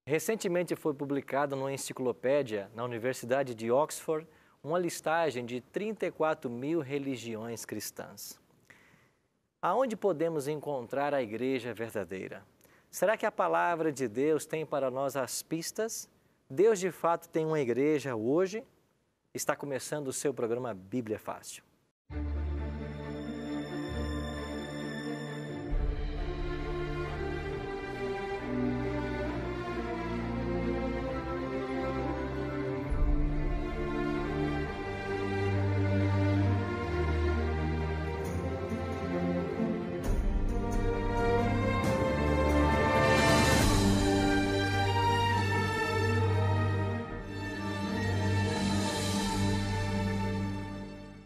Recentemente foi publicada numa enciclopédia na Universidade de Oxford uma listagem de 34 mil religiões cristãs. Aonde podemos encontrar a igreja verdadeira? Será que a palavra de Deus tem para nós as pistas? Deus de fato tem uma igreja hoje? Está começando o seu programa Bíblia Fácil.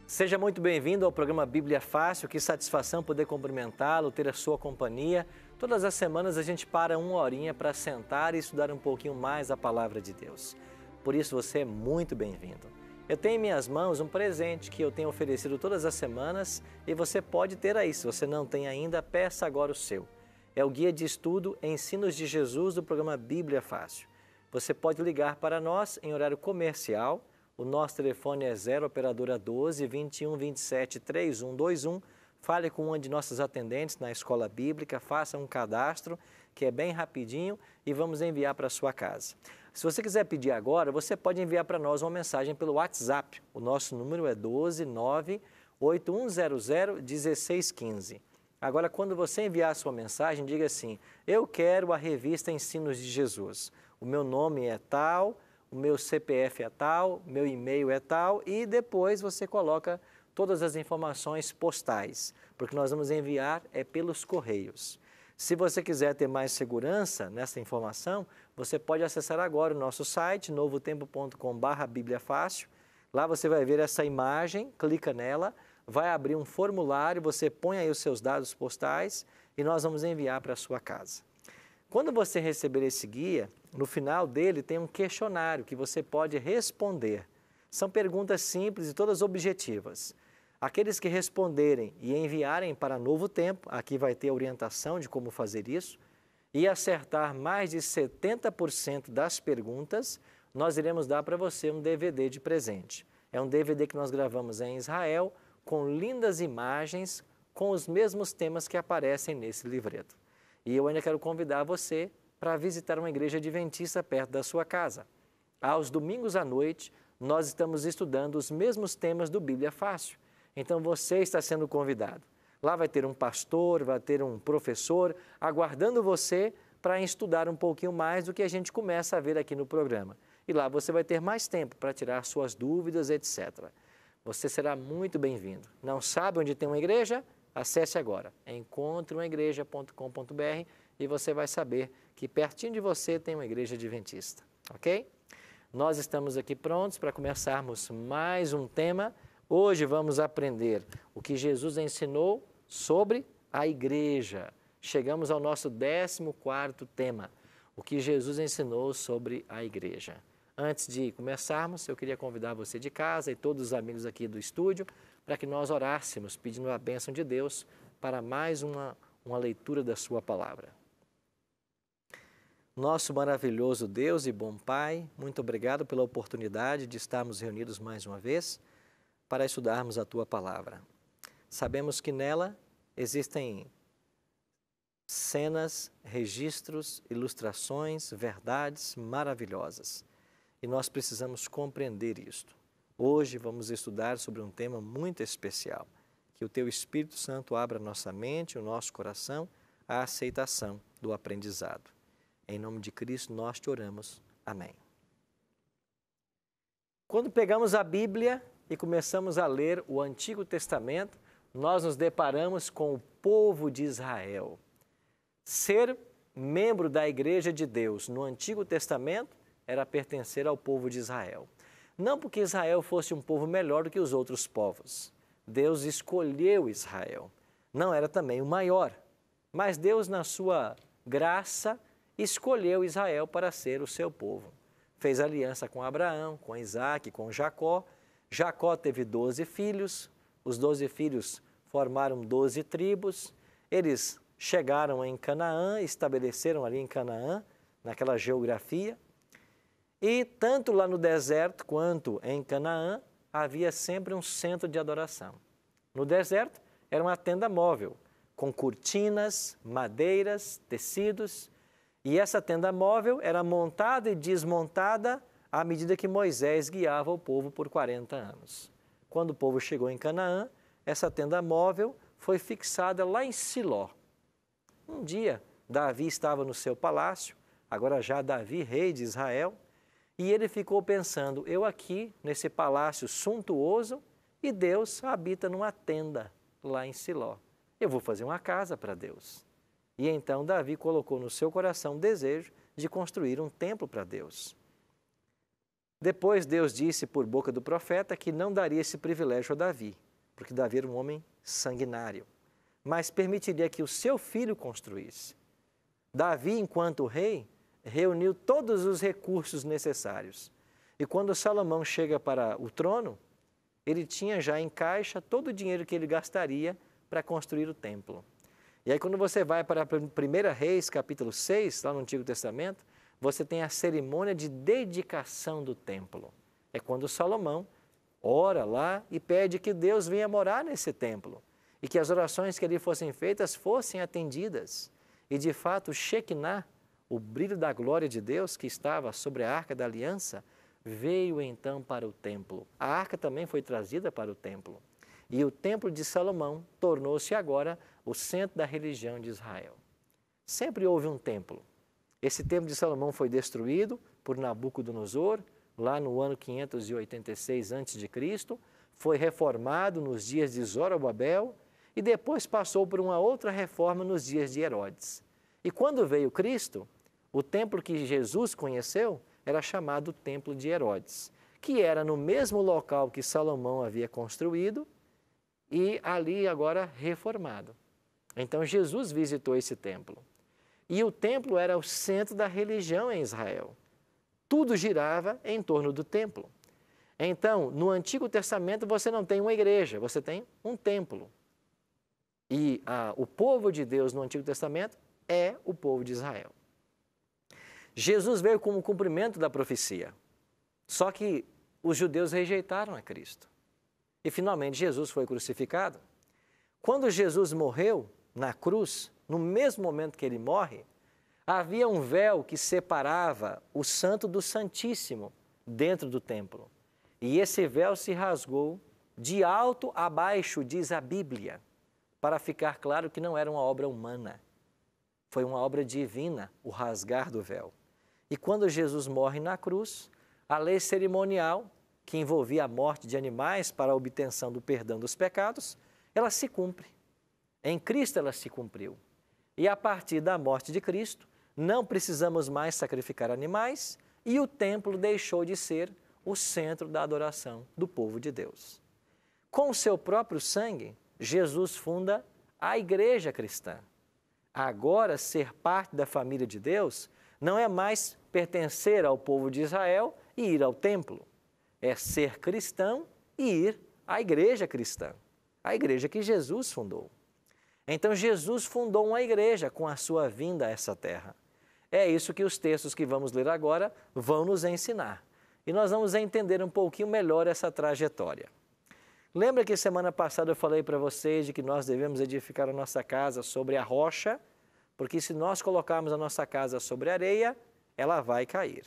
Seja muito bem-vindo ao programa Bíblia Fácil, que satisfação poder cumprimentá-lo, ter a sua companhia. Todas as semanas a gente para uma horinha para sentar e estudar um pouquinho mais a Palavra de Deus. Por isso você é muito bem-vindo. Eu tenho em minhas mãos um presente que eu tenho oferecido todas as semanas e você pode ter aí. Se você não tem ainda, peça agora o seu. É o Guia de Estudo Ensinos de Jesus do programa Bíblia Fácil. Você pode ligar para nós em horário comercial. O nosso telefone é 0 operadora 12 21 27 3121. Fale com uma de nossas atendentes na escola bíblica, faça um cadastro, que é bem rapidinho, e vamos enviar para a sua casa. Se você quiser pedir agora, você pode enviar para nós uma mensagem pelo WhatsApp. O nosso número é 12 9 8100 1615. Agora, quando você enviar a sua mensagem, diga assim: eu quero a revista Ensinos de Jesus. O meu nome é tal, o meu CPF é tal, meu e-mail é tal, e depois você coloca todas as informações postais, porque nós vamos enviar pelos correios. Se você quiser ter mais segurança nessa informação, você pode acessar agora o nosso site, novotempo.com/bibliafácil. Lá você vai ver essa imagem, clica nela, vai abrir um formulário, você põe aí os seus dados postais e nós vamos enviar para a sua casa. Quando você receber esse guia, no final dele tem um questionário que você pode responder. São perguntas simples e todas objetivas. Aqueles que responderem e enviarem para Novo Tempo, aqui vai ter orientação de como fazer isso, e acertar mais de 70% das perguntas, nós iremos dar para você um DVD de presente. É um DVD que nós gravamos em Israel, com lindas imagens, com os mesmos temas que aparecem nesse livreto. E eu ainda quero convidar você para visitar uma igreja adventista perto da sua casa. Aos domingos à noite, nós estamos estudando os mesmos temas do Bíblia Fácil. Então você está sendo convidado. Lá vai ter um pastor, vai ter um professor aguardando você para estudar um pouquinho mais do que a gente começa a ver aqui no programa. E lá você vai ter mais tempo para tirar suas dúvidas, etc. Você será muito bem-vindo. Não sabe onde tem uma igreja? Acesse agora, encontreumaigreja.com.br e você vai saber que pertinho de você tem uma igreja adventista, ok? Nós estamos aqui prontos para começarmos mais um tema. Hoje vamos aprender o que Jesus ensinou sobre a igreja. Chegamos ao nosso 14º tema, o que Jesus ensinou sobre a igreja. Antes de começarmos, eu queria convidar você de casa e todos os amigos aqui do estúdio para que nós orássemos, pedindo a bênção de Deus para mais uma leitura da sua palavra. Nosso maravilhoso Deus e bom Pai, muito obrigado pela oportunidade de estarmos reunidos mais uma vez para estudarmos a Tua palavra. Sabemos que nela existem cenas, registros, ilustrações, verdades maravilhosas e nós precisamos compreender isto. Hoje vamos estudar sobre um tema muito especial, que o Teu Espírito Santo abra nossa mente, o nosso coração, à aceitação do aprendizado. Em nome de Cristo nós te oramos. Amém. Quando pegamos a Bíblia e começamos a ler o Antigo Testamento, nós nos deparamos com o povo de Israel. Ser membro da Igreja de Deus no Antigo Testamento era pertencer ao povo de Israel. Não porque Israel fosse um povo melhor do que os outros povos. Deus escolheu Israel. Não era também o maior, mas Deus, na sua graça, escolheu Israel para ser o seu povo. Fez aliança com Abraão, com Isaac, com Jacó. Jacó teve 12 filhos, os 12 filhos formaram 12 tribos. Eles chegaram em Canaã, estabeleceram ali em Canaã, naquela geografia. E tanto lá no deserto quanto em Canaã, havia sempre um centro de adoração. No deserto, era uma tenda móvel, com cortinas, madeiras, tecidos. E essa tenda móvel era montada e desmontada à medida que Moisés guiava o povo por 40 anos. Quando o povo chegou em Canaã, essa tenda móvel foi fixada lá em Siló. Um dia, Davi estava no seu palácio, agora já Davi, rei de Israel, e ele ficou pensando, eu aqui, nesse palácio suntuoso, e Deus habita numa tenda lá em Siló. Eu vou fazer uma casa para Deus. E então Davi colocou no seu coração o desejo de construir um templo para Deus. Depois Deus disse por boca do profeta que não daria esse privilégio a Davi, porque Davi era um homem sanguinário, mas permitiria que o seu filho construísse. Davi, enquanto rei, reuniu todos os recursos necessários. E quando Salomão chega para o trono, ele tinha já em caixa todo o dinheiro que ele gastaria para construir o templo. E aí quando você vai para 1 Reis, capítulo 6, lá no Antigo Testamento, você tem a cerimônia de dedicação do templo. É quando Salomão ora lá e pede que Deus venha morar nesse templo e que as orações que ali fossem feitas fossem atendidas. E de fato, o Shekinah, o brilho da glória de Deus que estava sobre a Arca da Aliança, veio então para o templo. A arca também foi trazida para o templo. E o templo de Salomão tornou-se agora o centro da religião de Israel. Sempre houve um templo. Esse templo de Salomão foi destruído por Nabucodonosor, lá no ano 586 a.C., foi reformado nos dias de Zorobabel e depois passou por uma outra reforma nos dias de Herodes. E quando veio Cristo, o templo que Jesus conheceu era chamado Templo de Herodes, que era no mesmo local que Salomão havia construído e ali agora reformado. Então Jesus visitou esse templo. E o templo era o centro da religião em Israel. Tudo girava em torno do templo. Então, no Antigo Testamento você não tem uma igreja, você tem um templo. E o povo de Deus no Antigo Testamento é o povo de Israel. Jesus veio como cumprimento da profecia. Só que os judeus rejeitaram a Cristo. E finalmente Jesus foi crucificado. Quando Jesus morreu na cruz, no mesmo momento que ele morre, havia um véu que separava o Santo do Santíssimo dentro do templo. E esse véu se rasgou de alto a baixo, diz a Bíblia, para ficar claro que não era uma obra humana. Foi uma obra divina, o rasgar do véu. E quando Jesus morre na cruz, a lei cerimonial, que envolvia a morte de animais para a obtenção do perdão dos pecados, ela se cumpre. Em Cristo ela se cumpriu. E a partir da morte de Cristo, não precisamos mais sacrificar animais e o templo deixou de ser o centro da adoração do povo de Deus. Com o seu próprio sangue, Jesus funda a igreja cristã. Agora, ser parte da família de Deus não é mais pertencer ao povo de Israel e ir ao templo. É ser cristão e ir à igreja cristã, a igreja que Jesus fundou. Então, Jesus fundou uma igreja com a sua vinda a essa terra. É isso que os textos que vamos ler agora vão nos ensinar. E nós vamos entender um pouquinho melhor essa trajetória. Lembra que semana passada eu falei para vocês de que nós devemos edificar a nossa casa sobre a rocha, porque se nós colocarmos a nossa casa sobre a areia, ela vai cair.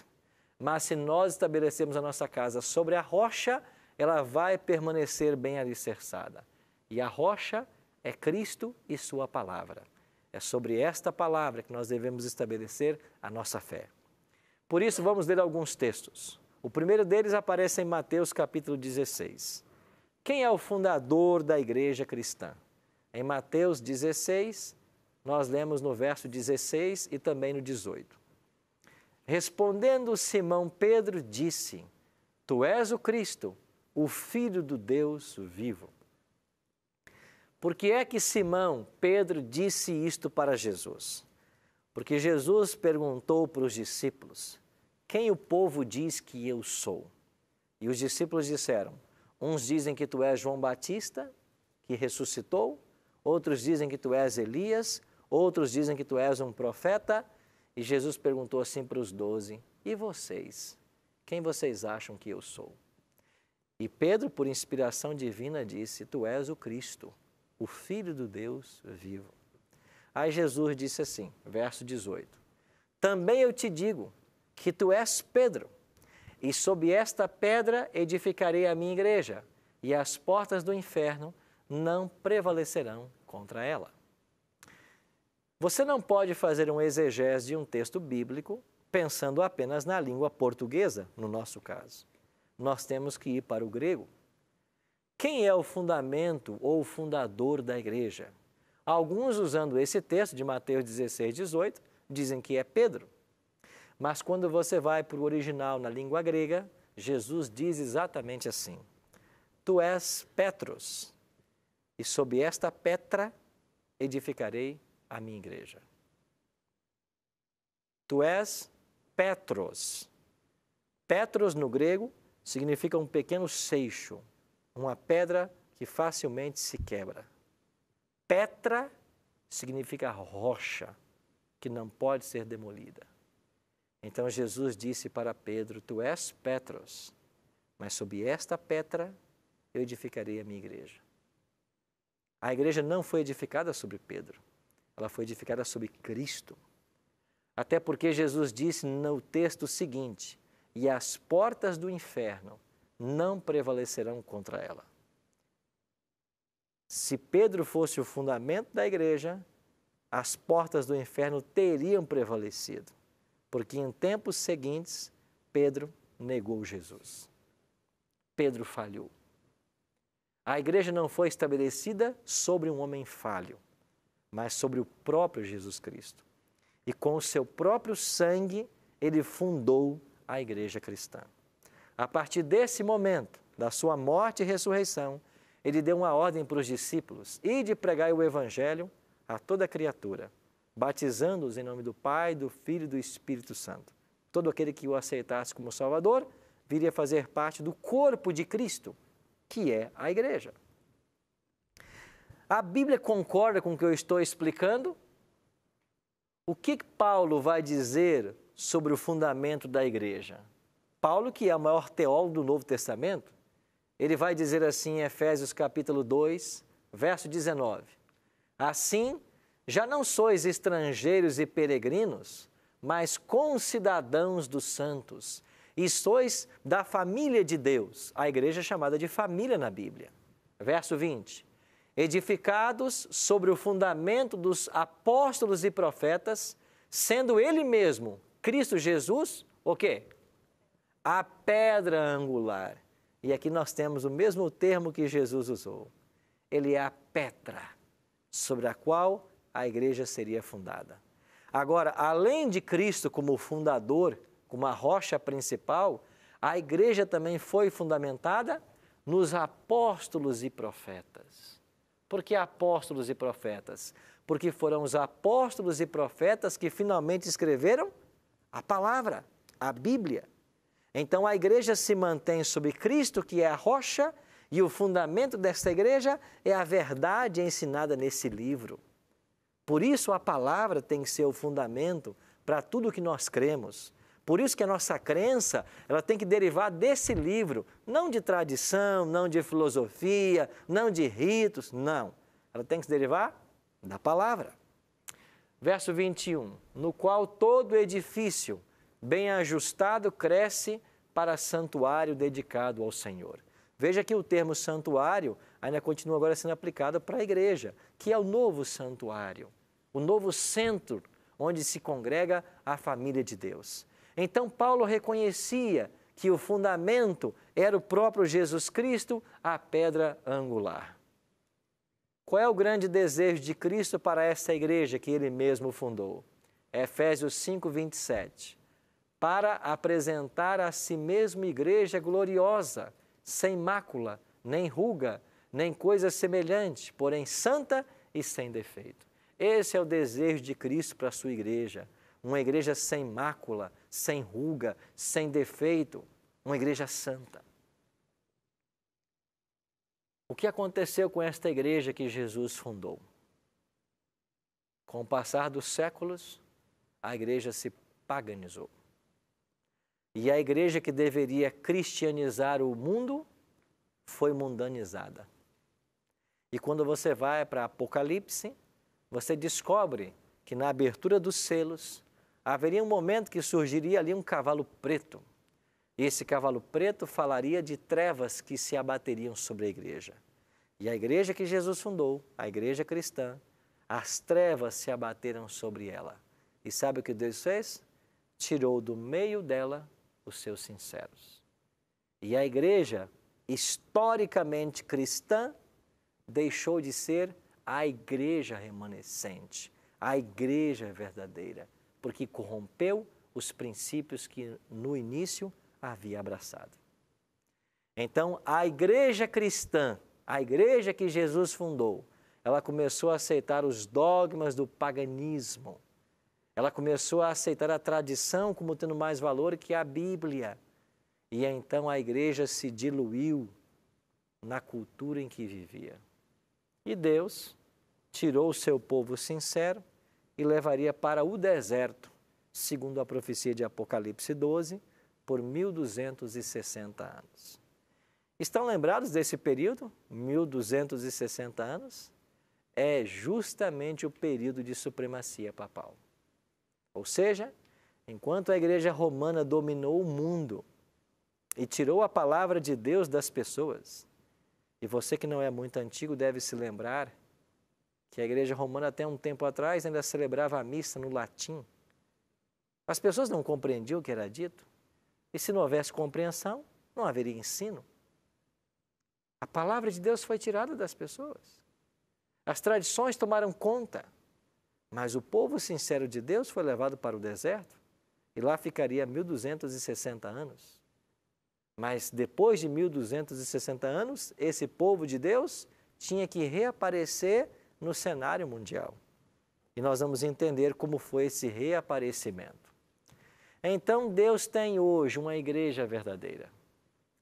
Mas se nós estabelecermos a nossa casa sobre a rocha, ela vai permanecer bem alicerçada. E a rocha é Cristo e sua palavra. É sobre esta palavra que nós devemos estabelecer a nossa fé. Por isso, vamos ler alguns textos. O primeiro deles aparece em Mateus capítulo 16. Quem é o fundador da igreja cristã? Em Mateus 16, nós lemos no verso 16 e também no 18. Respondendo Simão Pedro, disse: Tu és o Cristo, o Filho do Deus vivo. Por que é que Simão Pedro disse isto para Jesus? Porque Jesus perguntou para os discípulos: quem o povo diz que eu sou? E os discípulos disseram: uns dizem que tu és João Batista, que ressuscitou, outros dizem que tu és Elias, outros dizem que tu és um profeta. E Jesus perguntou assim para os 12, e vocês? Quem vocês acham que eu sou? E Pedro, por inspiração divina, disse, tu és o Cristo, o Filho do Deus vivo. Aí Jesus disse assim, verso 18, também eu te digo que tu és Pedro, e sob esta pedra edificarei a minha igreja, e as portas do inferno não prevalecerão contra ela. Você não pode fazer um exegese de um texto bíblico pensando apenas na língua portuguesa, no nosso caso. Nós temos que ir para o grego. Quem é o fundamento ou o fundador da igreja? Alguns, usando esse texto de Mateus 16, 18, dizem que é Pedro. Mas quando você vai para o original na língua grega, Jesus diz exatamente assim, tu és Petros, e sob esta pedra edificarei a minha igreja. Tu és Petros. Petros, no grego, significa um pequeno seixo, uma pedra que facilmente se quebra. Petra significa rocha, que não pode ser demolida. Então Jesus disse para Pedro, tu és Petros, mas sob esta pedra eu edificarei a minha igreja. A igreja não foi edificada sobre Pedro, ela foi edificada sobre Cristo. Até porque Jesus disse no texto seguinte, e as portas do inferno não prevalecerão contra ela. Se Pedro fosse o fundamento da igreja, as portas do inferno teriam prevalecido, porque em tempos seguintes, Pedro negou Jesus. Pedro falhou. A igreja não foi estabelecida sobre um homem falho, mas sobre o próprio Jesus Cristo. E com o seu próprio sangue, ele fundou a igreja cristã. A partir desse momento, da sua morte e ressurreição, ele deu uma ordem para os discípulos, ide pregai o evangelho a toda criatura, batizando-os em nome do Pai, do Filho e do Espírito Santo. Todo aquele que o aceitasse como Salvador, viria fazer parte do corpo de Cristo, que é a igreja. A Bíblia concorda com o que eu estou explicando? O que Paulo vai dizer sobre o fundamento da igreja? Paulo, que é o maior teólogo do Novo Testamento, ele vai dizer assim em Efésios capítulo 2, verso 19. Assim, já não sois estrangeiros e peregrinos, mas concidadãos dos santos, e sois da família de Deus, a igreja é chamada de família na Bíblia. Verso 20. Edificados sobre o fundamento dos apóstolos e profetas, sendo ele mesmo, Cristo Jesus, o quê? A pedra angular. E aqui nós temos o mesmo termo que Jesus usou. Ele é a pedra sobre a qual a igreja seria fundada. Agora, além de Cristo como fundador, como a rocha principal, a igreja também foi fundamentada nos apóstolos e profetas. Por que apóstolos e profetas? Porque foram os apóstolos e profetas que finalmente escreveram a palavra, a Bíblia. Então a igreja se mantém sob Cristo, que é a rocha, e o fundamento desta igreja é a verdade ensinada nesse livro. Por isso a palavra tem que ser o fundamento para tudo que nós cremos. Por isso que a nossa crença, ela tem que derivar desse livro, não de tradição, não de filosofia, não de ritos, não. Ela tem que se derivar da palavra. Verso 21, no qual todo edifício bem ajustado cresce para santuário dedicado ao Senhor. Veja que o termo santuário ainda continua agora sendo aplicado para a igreja, que é o novo santuário, o novo centro onde se congrega a família de Deus. Então Paulo reconhecia que o fundamento era o próprio Jesus Cristo, a pedra angular. Qual é o grande desejo de Cristo para esta igreja que ele mesmo fundou? Efésios 5, 27. Para apresentar a si mesmo igreja gloriosa, sem mácula, nem ruga, nem coisa semelhante, porém santa e sem defeito. Esse é o desejo de Cristo para a sua igreja. Uma igreja sem mácula, sem ruga, sem defeito, uma igreja santa. O que aconteceu com esta igreja que Jesus fundou? Com o passar dos séculos, a igreja se paganizou. E a igreja que deveria cristianizar o mundo foi mundanizada. E quando você vai para Apocalipse, você descobre que na abertura dos selos haveria um momento que surgiria ali um cavalo preto. E esse cavalo preto falaria de trevas que se abateriam sobre a igreja. E a igreja que Jesus fundou, a igreja cristã, as trevas se abateram sobre ela. E sabe o que Deus fez? Tirou do meio dela os seus sinceros. E a igreja, historicamente cristã, deixou de ser a igreja remanescente, a igreja verdadeira, porque corrompeu os princípios que no início havia abraçado. Então, a igreja cristã, a igreja que Jesus fundou, ela começou a aceitar os dogmas do paganismo. Ela começou a aceitar a tradição como tendo mais valor que a Bíblia. E então a igreja se diluiu na cultura em que vivia. E Deus tirou o seu povo sincero e levaria para o deserto, segundo a profecia de Apocalipse 12, por 1260 anos. Estão lembrados desse período? 1260 anos? É justamente o período de supremacia papal. Ou seja, enquanto a igreja romana dominou o mundo e tirou a palavra de Deus das pessoas, e você que não é muito antigo deve se lembrar que a igreja romana até um tempo atrás ainda celebrava a missa no latim. As pessoas não compreendiam o que era dito, e se não houvesse compreensão, não haveria ensino. A palavra de Deus foi tirada das pessoas. As tradições tomaram conta. Mas o povo sincero de Deus foi levado para o deserto e lá ficaria 1260 anos. Mas depois de 1260 anos, esse povo de Deus tinha que reaparecer no cenário mundial. E nós vamos entender como foi esse reaparecimento. Então Deus tem hoje uma igreja verdadeira.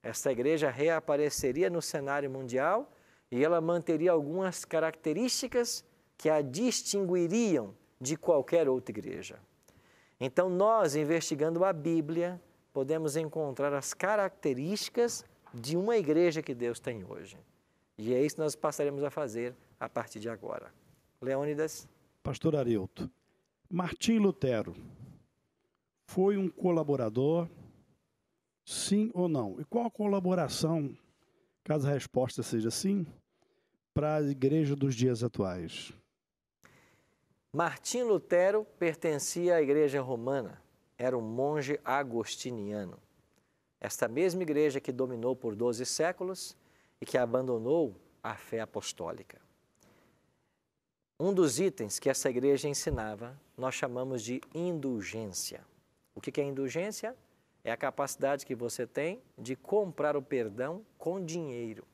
Essa igreja reapareceria no cenário mundial e ela manteria algumas características que a distinguiriam de qualquer outra igreja. Então, nós, investigando a Bíblia, podemos encontrar as características de uma igreja que Deus tem hoje. E é isso que nós passaremos a fazer a partir de agora. Leônidas? Pastor Arilton, Martim Lutero foi um colaborador, sim ou não? E qual a colaboração, caso a resposta seja sim, para a igreja dos dias atuais? Martim Lutero pertencia à igreja romana, era um monge agostiniano. Esta mesma igreja que dominou por 12 séculos e que abandonou a fé apostólica. Um dos itens que essa igreja ensinava, nós chamamos de indulgência. O que é indulgência? É a capacidade que você tem de comprar o perdão com dinheiro.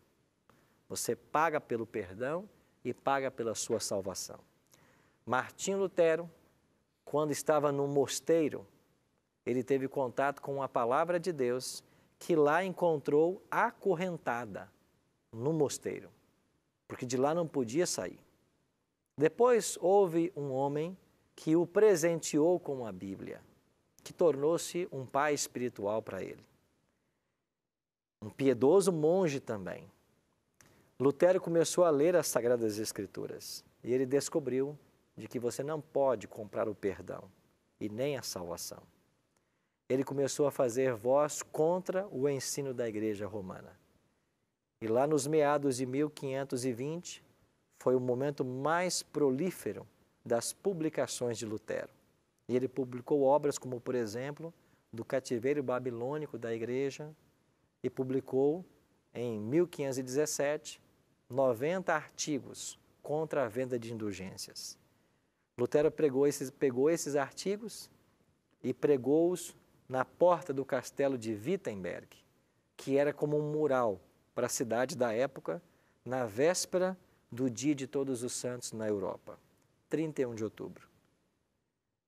Você paga pelo perdão e paga pela sua salvação. Martim Lutero, quando estava no mosteiro, ele teve contato com a palavra de Deus, que lá encontrou acorrentada no mosteiro, porque de lá não podia sair. Depois houve um homem que o presenteou com a Bíblia, que tornou-se um pai espiritual para ele. Um piedoso monge também. Lutero começou a ler as Sagradas Escrituras e ele descobriu de que você não pode comprar o perdão e nem a salvação. Ele começou a fazer voz contra o ensino da Igreja Romana. E lá nos meados de 1520, foi o momento mais prolífero das publicações de Lutero. E ele publicou obras como, por exemplo, do cativeiro babilônico da Igreja e publicou, em 1517, 90 artigos contra a venda de indulgências. Lutero pegou esses artigos e pregou-os na porta do castelo de Wittenberg, que era como um mural para a cidade da época, na véspera do Dia de Todos os Santos na Europa, 31 de outubro.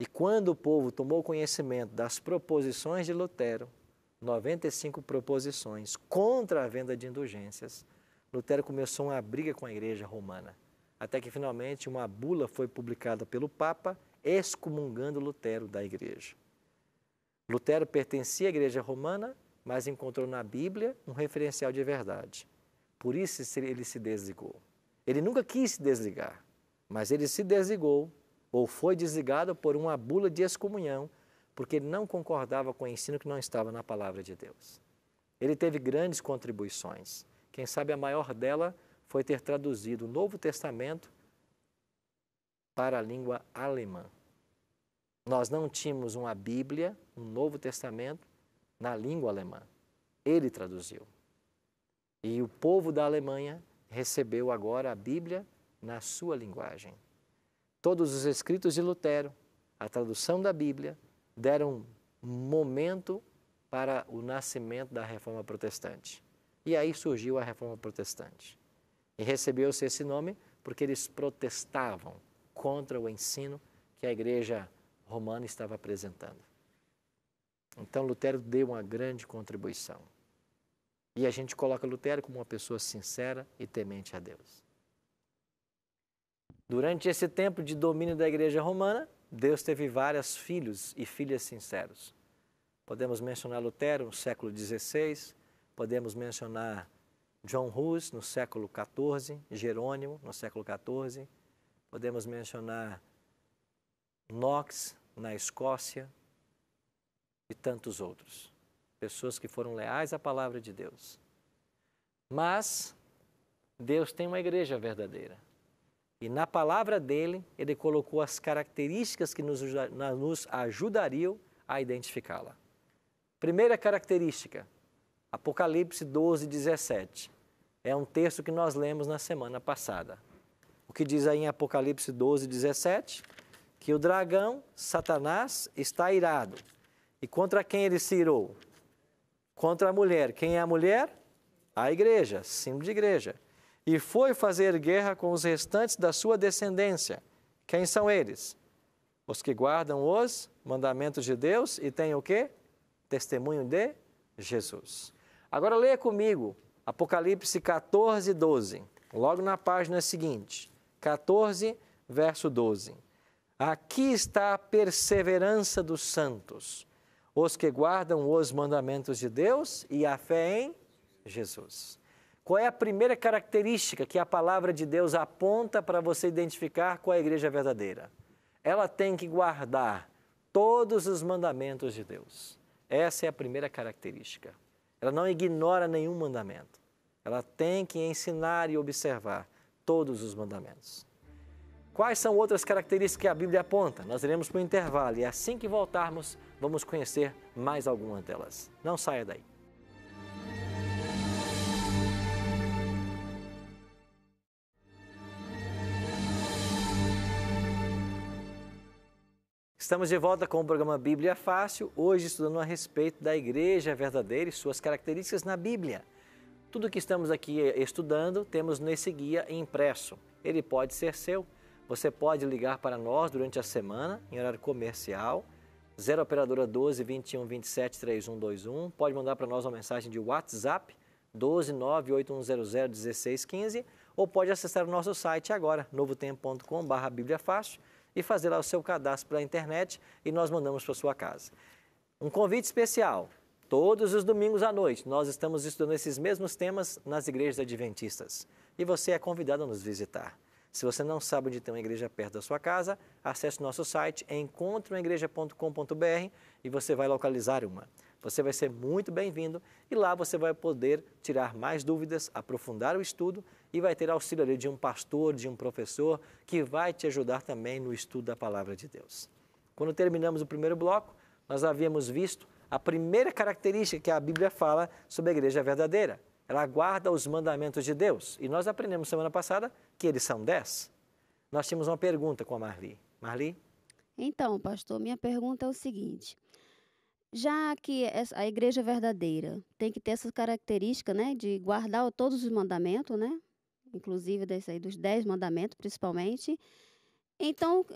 E quando o povo tomou conhecimento das proposições de Lutero, 95 proposições contra a venda de indulgências, Lutero começou uma briga com a igreja romana, até que finalmente uma bula foi publicada pelo Papa excomungando Lutero da igreja. Lutero pertencia à igreja romana, mas encontrou na Bíblia um referencial de verdade. Por isso ele se desligou. Ele nunca quis se desligar, mas ele se desligou ou foi desligado por uma bula de excomunhão, porque ele não concordava com o ensino que não estava na palavra de Deus. Ele teve grandes contribuições. Quem sabe a maior dela foi ter traduzido o Novo Testamento para a língua alemã. Nós não tínhamos uma Bíblia, um Novo Testamento, na língua alemã. Ele traduziu. E o povo da Alemanha recebeu agora a Bíblia na sua linguagem. Todos os escritos de Lutero, a tradução da Bíblia, deram um momento para o nascimento da Reforma Protestante. E aí surgiu a Reforma Protestante. E recebeu-se esse nome porque eles protestavam contra o ensino que a Igreja Romana estava apresentando. Então Lutero deu uma grande contribuição. E a gente coloca Lutero como uma pessoa sincera e temente a Deus. Durante esse tempo de domínio da Igreja Romana, Deus teve vários filhos e filhas sinceros. Podemos mencionar Lutero no século XVI, podemos mencionar John Hus no século XIV, Jerônimo no século XIV, podemos mencionar Knox na Escócia e tantos outros. Pessoas que foram leais à palavra de Deus. Mas Deus tem uma igreja verdadeira. E na palavra dele, ele colocou as características que nos ajudariam a identificá-la. Primeira característica, Apocalipse 12, 17. É um texto que nós lemos na semana passada. O que diz aí em Apocalipse 12, 17? Que o dragão, Satanás, está irado. E contra quem ele se irou? Contra a mulher. Quem é a mulher? A igreja, símbolo de igreja. E foi fazer guerra com os restantes da sua descendência. Quem são eles? Os que guardam os mandamentos de Deus e têm o quê? Testemunho de Jesus. Agora leia comigo Apocalipse 14, 12. Logo na página seguinte. 14, verso 12. Aqui está a perseverança dos santos, os que guardam os mandamentos de Deus e a fé em Jesus. Qual é a primeira característica que a palavra de Deus aponta para você identificar qual é a igreja verdadeira? Ela tem que guardar todos os mandamentos de Deus. Essa é a primeira característica. Ela não ignora nenhum mandamento. Ela tem que ensinar e observar todos os mandamentos. Quais são outras características que a Bíblia aponta? Nós iremos para o intervalo e assim que voltarmos, vamos conhecer mais algumas delas. Não saia daí. Estamos de volta com o programa Bíblia Fácil, hoje estudando a respeito da igreja verdadeira e suas características na Bíblia. Tudo que estamos aqui estudando, temos nesse guia impresso. Ele pode ser seu. Você pode ligar para nós durante a semana, em horário comercial, 0 operadora 12 21 27 3121. Pode mandar para nós uma mensagem de WhatsApp, 12 98100 1615, ou pode acessar o nosso site agora, novotempo.com/bibliafácil, e fazer lá o seu cadastro pela internet e nós mandamos para a sua casa. Um convite especial, todos os domingos à noite nós estamos estudando esses mesmos temas nas igrejas adventistas e você é convidado a nos visitar. Se você não sabe onde tem uma igreja perto da sua casa, acesse o nosso site encontromaigreja.com.br e você vai localizar uma. Você vai ser muito bem-vindo e lá você vai poder tirar mais dúvidas, aprofundar o estudo e vai ter auxílio ali de um pastor, de um professor que vai te ajudar também no estudo da Palavra de Deus. Quando terminamos o primeiro bloco, nós havíamos visto a primeira característica que a Bíblia fala sobre a igreja verdadeira. Ela guarda os mandamentos de Deus. E nós aprendemos semana passada que eles são 10. Nós tínhamos uma pergunta com a Marli. Marli? Então, pastor, minha pergunta é o seguinte. Já que a igreja verdadeira tem que ter essa característica, né, de guardar todos os mandamentos, né, inclusive desse aí, dos 10 mandamentos, principalmente, então,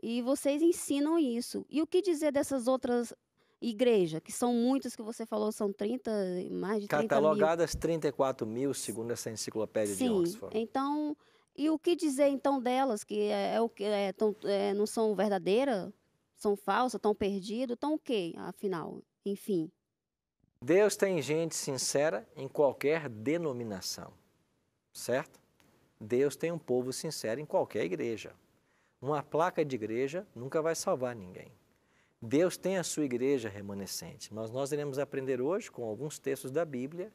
e vocês ensinam isso. E o que dizer dessas outras igrejas, que são muitas, que você falou, são 30, mais de 30 mil. Catalogadas 34 mil, segundo essa enciclopédia de Oxford. Sim, então, E o que dizer então delas que não são verdadeiras, são falsas, estão perdidas, estão o quê, afinal? Enfim. Deus tem gente sincera em qualquer denominação, certo? Deus tem um povo sincero em qualquer igreja. Uma placa de igreja nunca vai salvar ninguém. Deus tem a sua igreja remanescente, mas nós iremos aprender hoje, com alguns textos da Bíblia,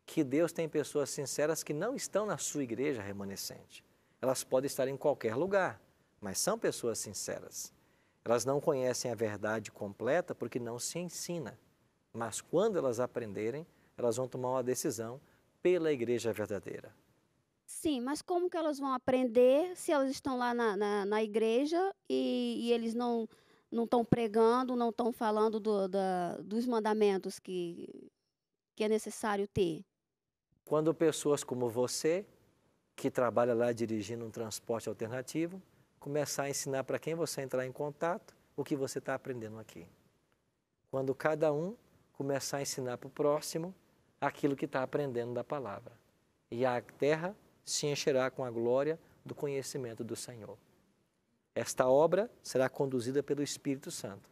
que Deus tem pessoas sinceras que não estão na sua igreja remanescente. Elas podem estar em qualquer lugar, mas são pessoas sinceras. Elas não conhecem a verdade completa porque não se ensina. Mas quando elas aprenderem, elas vão tomar uma decisão pela igreja verdadeira. Sim, mas como que elas vão aprender se elas estão lá na igreja e eles não estão pregando, não estão falando dos mandamentos que é necessário ter? Quando pessoas como você, que trabalha lá dirigindo um transporte alternativo, começar a ensinar para quem você entrar em contato o que você está aprendendo aqui. Quando cada um começar a ensinar para o próximo aquilo que está aprendendo da palavra. E a terra se encherá com a glória do conhecimento do Senhor. Esta obra será conduzida pelo Espírito Santo.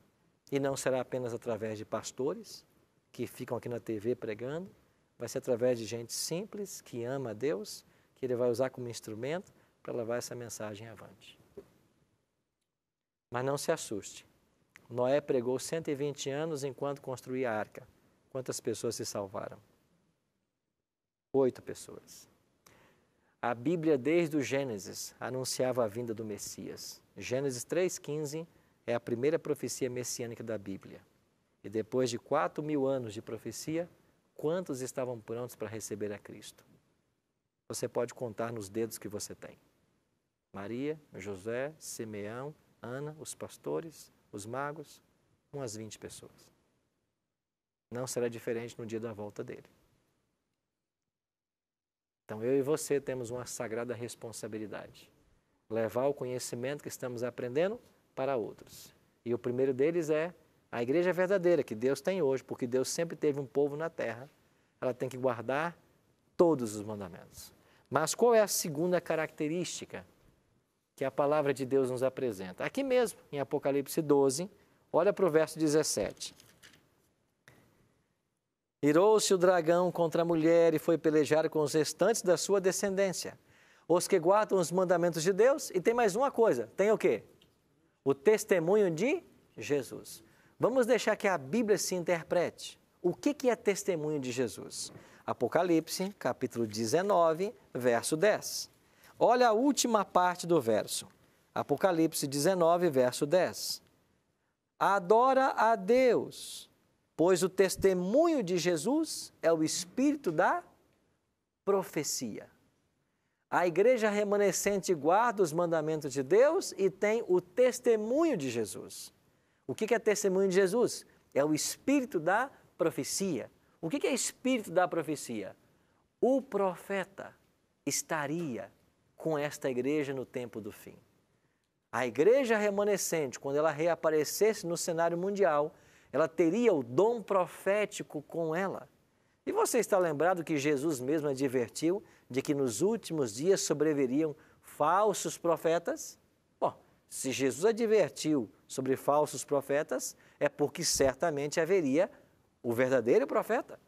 E não será apenas através de pastores que ficam aqui na TV pregando, vai ser através de gente simples, que ama a Deus, que Ele vai usar como instrumento para levar essa mensagem avante. Mas não se assuste. Noé pregou 120 anos enquanto construía a arca. Quantas pessoas se salvaram? 8 pessoas. A Bíblia, desde o Gênesis, anunciava a vinda do Messias. Gênesis 3,15 é a primeira profecia messiânica da Bíblia. E depois de 4.000 anos de profecia, quantos estavam prontos para receber a Cristo? Você pode contar nos dedos que você tem. Maria, José, Simeão, Ana, os pastores, os magos, umas 20 pessoas. Não será diferente no dia da volta dele. Então eu e você temos uma sagrada responsabilidade. Levar o conhecimento que estamos aprendendo para outros. E o primeiro deles é a igreja verdadeira que Deus tem hoje, porque Deus sempre teve um povo na terra. Ela tem que guardar todos os mandamentos. Mas qual é a segunda característica que a palavra de Deus nos apresenta? Aqui mesmo, em Apocalipse 12, olha para o verso 17. Irou-se o dragão contra a mulher e foi pelejar com os restantes da sua descendência, os que guardam os mandamentos de Deus. E tem mais uma coisa, tem o quê? O testemunho de Jesus. Vamos deixar que a Bíblia se interprete. O que é testemunho de Jesus? Apocalipse, capítulo 19, verso 10. Olha a última parte do verso. Apocalipse 19, verso 10. Adora a Deus, pois o testemunho de Jesus é o espírito da profecia. A igreja remanescente guarda os mandamentos de Deus e tem o testemunho de Jesus. O que é testemunho de Jesus? É o espírito da profecia. O que é espírito da profecia? O profeta estaria com esta igreja no tempo do fim. A igreja remanescente, quando ela reaparecesse no cenário mundial, ela teria o dom profético com ela. E você está lembrado que Jesus mesmo advertiu de que nos últimos dias sobreviriam falsos profetas? Bom, se Jesus advertiu sobre falsos profetas, é porque certamente haveria o verdadeiro profeta.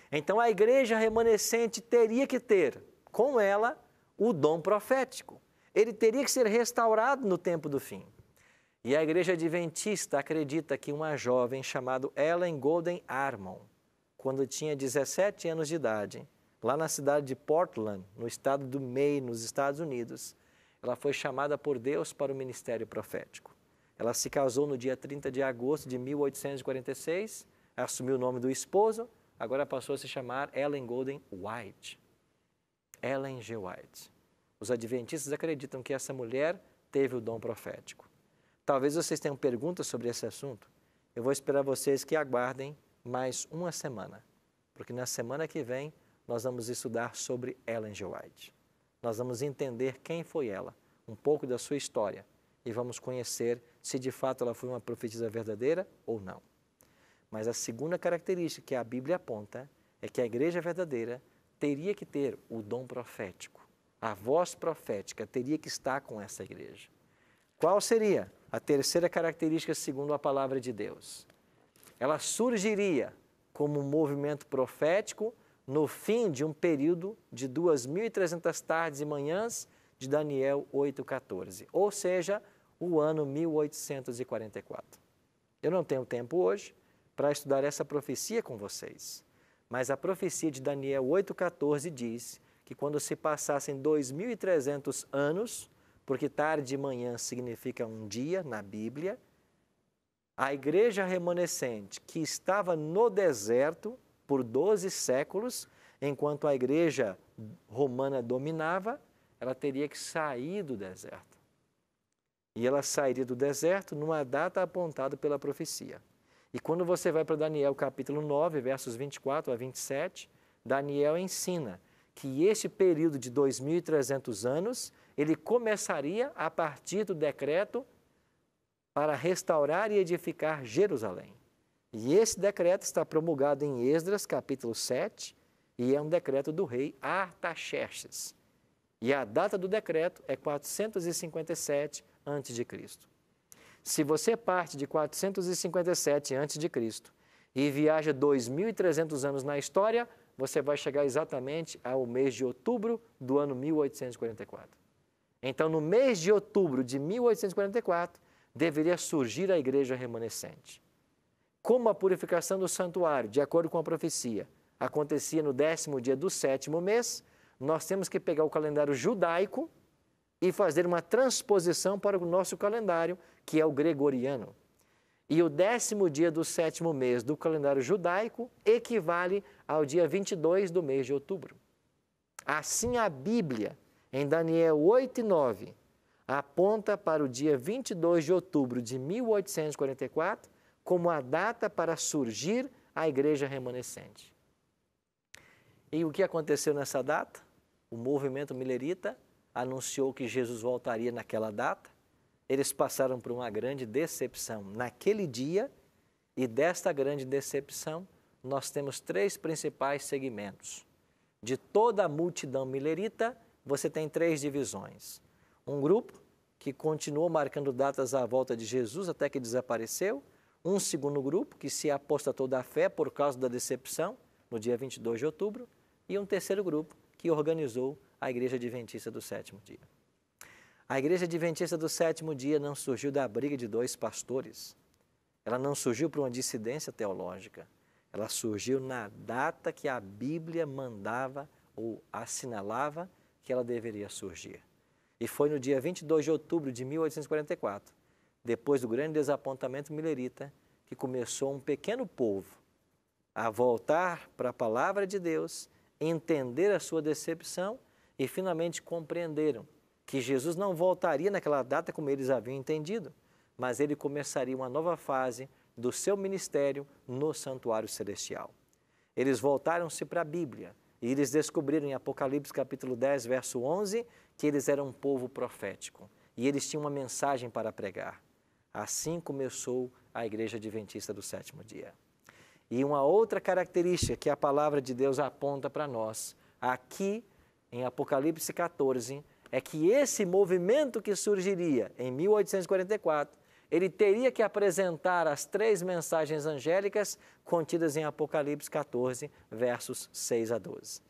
Então a igreja remanescente teria que ter com ela o dom profético. Ele teria que ser restaurado no tempo do fim. E a igreja adventista acredita que uma jovem chamada Ellen Golden Armon, quando tinha 17 anos de idade, lá na cidade de Portland, no estado do Maine, nos Estados Unidos, ela foi chamada por Deus para o ministério profético. Ela se casou no dia 30 de agosto de 1846, assumiu o nome do esposo, agora passou a se chamar Ellen Golden White. Ellen G. White. Os adventistas acreditam que essa mulher teve o dom profético. Talvez vocês tenham perguntas sobre esse assunto. Eu vou esperar vocês que aguardem mais uma semana, porque na semana que vem nós vamos estudar sobre Ellen G. White. Nós vamos entender quem foi ela, um pouco da sua história, e vamos conhecer se de fato ela foi uma profetisa verdadeira ou não. Mas a segunda característica que a Bíblia aponta é que a igreja verdadeira teria que ter o dom profético. A voz profética teria que estar com essa igreja. Qual seria a terceira característica segundo a palavra de Deus? Ela surgiria como um movimento profético no fim de um período de 2.300 tardes e manhãs de Daniel 8,14, ou seja, o ano 1844. Eu não tenho tempo hoje para estudar essa profecia com vocês, mas a profecia de Daniel 8,14 diz que quando se passassem 2.300 anos, porque tarde e manhã significa um dia na Bíblia, a igreja remanescente que estava no deserto por 12 séculos, enquanto a igreja romana dominava, ela teria que sair do deserto. E ela sairia do deserto numa data apontada pela profecia. E quando você vai para Daniel capítulo 9, versos 24 a 27, Daniel ensina que este período de 2.300 anos, ele começaria a partir do decreto para restaurar e edificar Jerusalém. E esse decreto está promulgado em Esdras, capítulo 7, e é um decreto do rei Artaxerxes. E a data do decreto é 457 a.C. Se você parte de 457 a.C. e viaja 2.300 anos na história, você vai chegar exatamente ao mês de outubro do ano 1844. Então, no mês de outubro de 1844, deveria surgir a igreja remanescente. Como a purificação do santuário, de acordo com a profecia, acontecia no 10º dia do 7º mês, nós temos que pegar o calendário judaico e fazer uma transposição para o nosso calendário, que é o gregoriano. E o 10º dia do 7º mês do calendário judaico equivale ao dia 22 do mês de outubro. Assim, a Bíblia, em Daniel 8 e 9, aponta para o dia 22 de outubro de 1844 como a data para surgir a igreja remanescente. E o que aconteceu nessa data? O movimento milerita anunciou que Jesus voltaria naquela data. Eles passaram por uma grande decepção naquele dia, e desta grande decepção nós temos 3 principais segmentos. De toda a multidão milerita, você tem 3 divisões. Um grupo que continuou marcando datas à volta de Jesus até que desapareceu. Um segundo grupo que se apostatou da fé por causa da decepção, no dia 22 de outubro. E um terceiro grupo que organizou a Igreja Adventista do Sétimo Dia. A Igreja Adventista do Sétimo Dia não surgiu da briga de 2 pastores. Ela não surgiu por uma dissidência teológica. Ela surgiu na data que a Bíblia mandava ou assinalava que ela deveria surgir. E foi no dia 22 de outubro de 1844, depois do grande desapontamento milerita, que começou um pequeno povo a voltar para a palavra de Deus, entender a sua decepção e finalmente compreenderam que Jesus não voltaria naquela data como eles haviam entendido, mas ele começaria uma nova fase do seu ministério no santuário celestial. Eles voltaram-se para a Bíblia e eles descobriram em Apocalipse capítulo 10, verso 11, que eles eram um povo profético e eles tinham uma mensagem para pregar. Assim começou a Igreja Adventista do Sétimo Dia. E uma outra característica que a palavra de Deus aponta para nós, aqui em Apocalipse 14, é que esse movimento que surgiria em 1844, ele teria que apresentar as 3 mensagens angélicas contidas em Apocalipse 14, versos 6 a 12.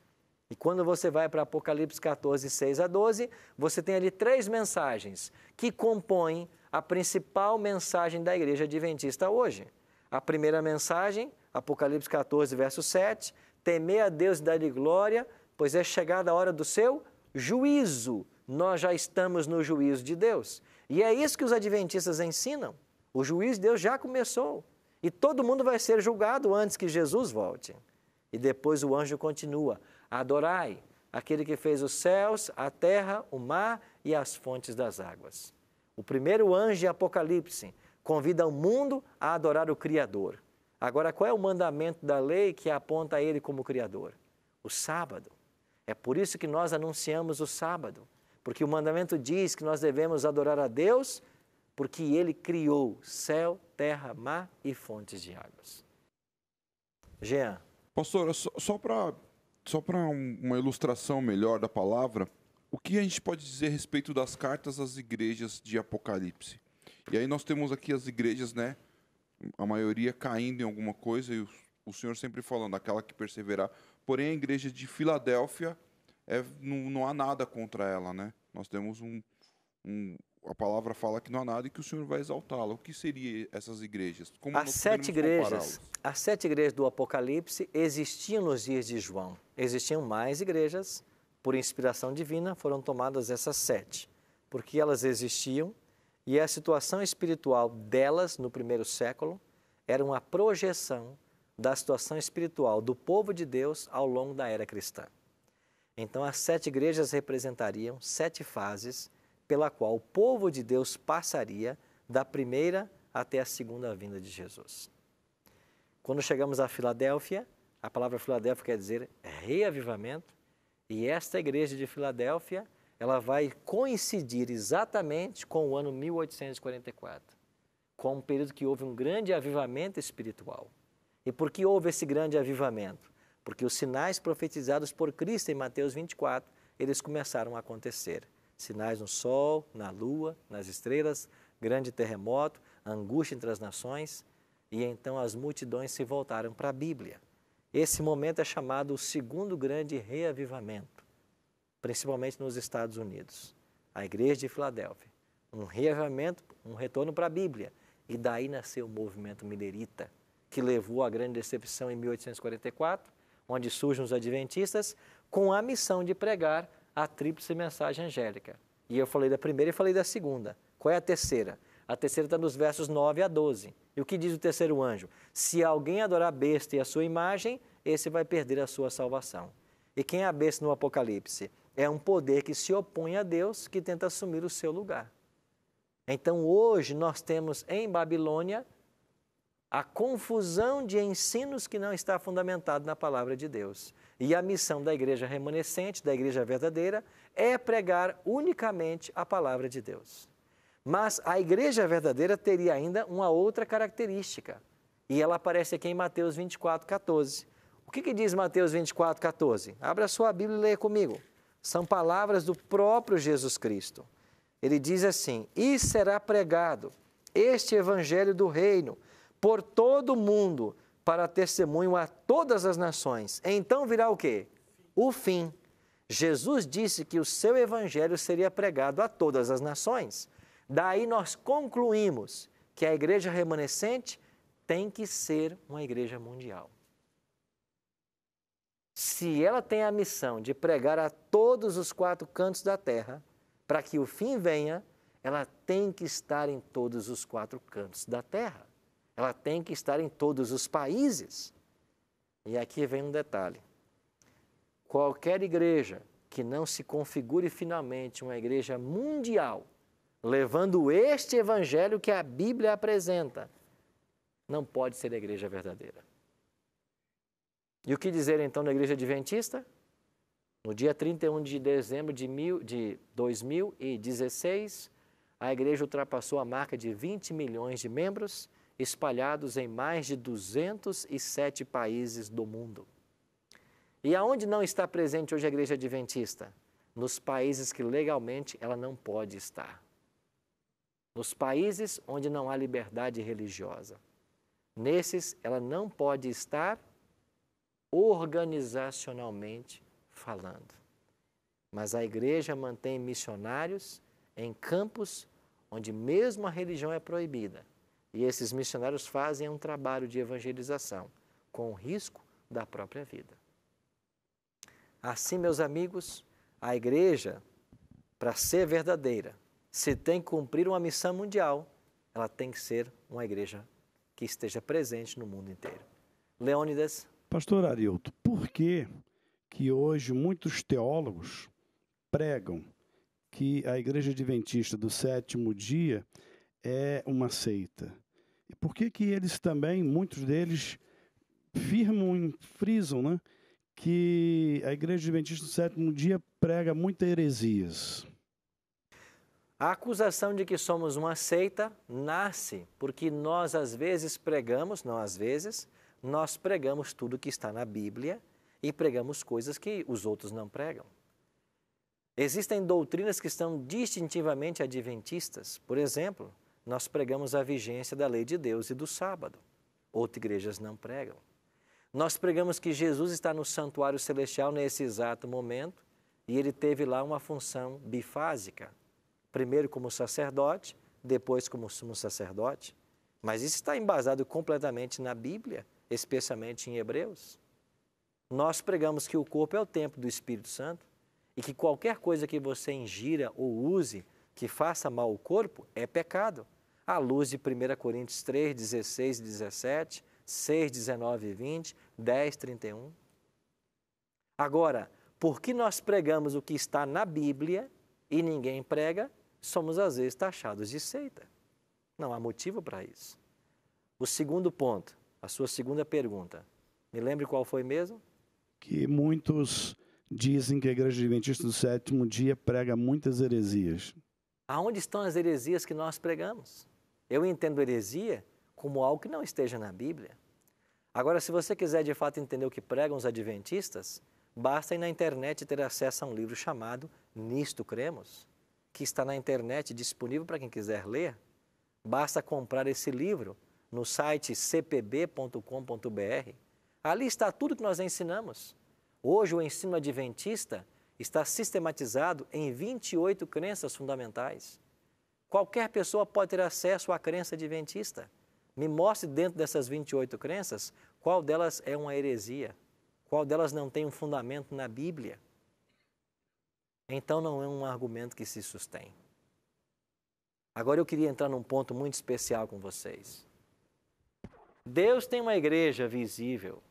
E quando você vai para Apocalipse 14, 6 a 12, você tem ali 3 mensagens que compõem a principal mensagem da Igreja Adventista hoje. A primeira mensagem, Apocalipse 14, verso 7, temer a Deus e dar-lhe glória, pois é chegada a hora do seu juízo. Nós já estamos no juízo de Deus. E é isso que os adventistas ensinam. O juízo de Deus já começou. E todo mundo vai ser julgado antes que Jesus volte. E depois o anjo continua: adorai aquele que fez os céus, a terra, o mar e as fontes das águas. O primeiro anjo de Apocalipse convida o mundo a adorar o Criador. Agora, qual é o mandamento da lei que aponta a ele como Criador? O sábado. É por isso que nós anunciamos o sábado, porque o mandamento diz que nós devemos adorar a Deus, porque Ele criou céu, terra, mar e fontes de águas. Jean. Pastor, só para uma ilustração melhor da palavra, o que a gente pode dizer a respeito das cartas às igrejas de Apocalipse? E aí nós temos aqui as igrejas, né? A maioria caindo em alguma coisa, e o Senhor sempre falando, aquela que perseverar. Porém, a igreja de Filadélfia, não há nada contra ela, né? Nós temos a palavra fala que não há nada e que o Senhor vai exaltá-la. O que seriam essas igrejas? Como As nós sete podemos igrejas, compará-las? as 7 igrejas do Apocalipse existiam nos dias de João. Existiam mais igrejas, por inspiração divina, foram tomadas essas 7, porque elas existiam e a situação espiritual delas no primeiro século era uma projeção da situação espiritual do povo de Deus ao longo da era cristã. Então, as 7 igrejas representariam 7 fases pela qual o povo de Deus passaria da primeira até a segunda vinda de Jesus. Quando chegamos a Filadélfia, a palavra Filadélfia quer dizer reavivamento, e esta igreja de Filadélfia, ela vai coincidir exatamente com o ano 1844, com um período que houve um grande avivamento espiritual. E por que houve esse grande avivamento? Porque os sinais profetizados por Cristo em Mateus 24, eles começaram a acontecer. Sinais no sol, na lua, nas estrelas, grande terremoto, angústia entre as nações, e então as multidões se voltaram para a Bíblia. Esse momento é chamado o segundo grande reavivamento, principalmente nos Estados Unidos. A igreja de Filadélfia, um reavivamento, um retorno para a Bíblia, e daí nasceu o movimento milerita, que levou à grande decepção em 1844, onde surgem os adventistas, com a missão de pregar a tríplice mensagem angélica. E eu falei da primeira e falei da segunda. Qual é a terceira? A terceira está nos versos 9 a 12. E o que diz o terceiro anjo? Se alguém adorar a besta e a sua imagem, esse vai perder a sua salvação. E quem é a besta no Apocalipse? É um poder que se opõe a Deus, que tenta assumir o seu lugar. Então, hoje, nós temos em Babilônia a confusão de ensinos que não está fundamentado na palavra de Deus. E a missão da igreja remanescente, da igreja verdadeira, é pregar unicamente a palavra de Deus. Mas a igreja verdadeira teria ainda uma outra característica. E ela aparece aqui em Mateus 24, 14. O que diz Mateus 24, 14? Abra a sua Bíblia e leia comigo. São palavras do próprio Jesus Cristo. Ele diz assim: e será pregado este evangelho do reino por todo o mundo, para testemunho a todas as nações. Então virá o quê? O fim. Jesus disse que o seu evangelho seria pregado a todas as nações. Daí nós concluímos que a igreja remanescente tem que ser uma igreja mundial. Se ela tem a missão de pregar a todos os 4 cantos da terra, para que o fim venha, ela tem que estar em todos os 4 cantos da terra. Ela tem que estar em todos os países. E aqui vem um detalhe. Qualquer igreja que não se configure finalmente uma igreja mundial, levando este evangelho que a Bíblia apresenta, não pode ser a igreja verdadeira. E o que dizer então da igreja adventista? No dia 31 de dezembro de 2016, a igreja ultrapassou a marca de 20 milhões de membros, espalhados em mais de 207 países do mundo. E aonde não está presente hoje a igreja adventista? Nos países que legalmente ela não pode estar. Nos países onde não há liberdade religiosa. Nesses, ela não pode estar organizacionalmente falando. Mas a igreja mantém missionários em campos onde mesmo a religião é proibida. E esses missionários fazem um trabalho de evangelização, com o risco da própria vida. Assim, meus amigos, a igreja, para ser verdadeira, se tem que cumprir uma missão mundial, ela tem que ser uma igreja que esteja presente no mundo inteiro. Leônidas. Pastor Arilton, por que hoje muitos teólogos pregam que a igreja adventista do 7º dia é uma seita? E por que eles também, muitos deles, frisam, né, que a igreja adventista do 7º dia prega muitas heresias? A acusação de que somos uma seita nasce porque nós às vezes pregamos, nós pregamos tudo que está na Bíblia e pregamos coisas que os outros não pregam. Existem doutrinas que são distintivamente adventistas. Por exemplo, nós pregamos a vigência da lei de Deus e do sábado. Outras igrejas não pregam. Nós pregamos que Jesus está no santuário celestial nesse exato momento e ele teve lá uma função bifásica. Primeiro como sacerdote, depois como sumo sacerdote. Mas isso está embasado completamente na Bíblia, especialmente em Hebreus. Nós pregamos que o corpo é o templo do Espírito Santo e que qualquer coisa que você ingira ou use que faça mal ao corpo é pecado. À luz de 1 Coríntios 3, 16 e 17, 6, 19 e 20, 10, 31. Agora, porque nós pregamos o que está na Bíblia e ninguém prega, somos às vezes taxados de seita. Não há motivo para isso. O segundo ponto, a sua segunda pergunta, me lembre qual foi mesmo? Que muitos dizem que a Igreja Adventista do Sétimo Dia prega muitas heresias. Aonde estão as heresias que nós pregamos? Eu entendo heresia como algo que não esteja na Bíblia. Agora, se você quiser de fato entender o que pregam os adventistas, basta ir na internet e ter acesso a um livro chamado Nisto Cremos, que está na internet disponível para quem quiser ler. Basta comprar esse livro no site cpb.com.br. Ali está tudo que nós ensinamos. Hoje o ensino adventista está sistematizado em 28 crenças fundamentais. Qualquer pessoa pode ter acesso à crença adventista. Me mostre dentro dessas 28 crenças qual delas é uma heresia, qual delas não tem um fundamento na Bíblia. Então não é um argumento que se sustém. Agora eu queria entrar num ponto muito especial com vocês. Deus tem uma igreja visível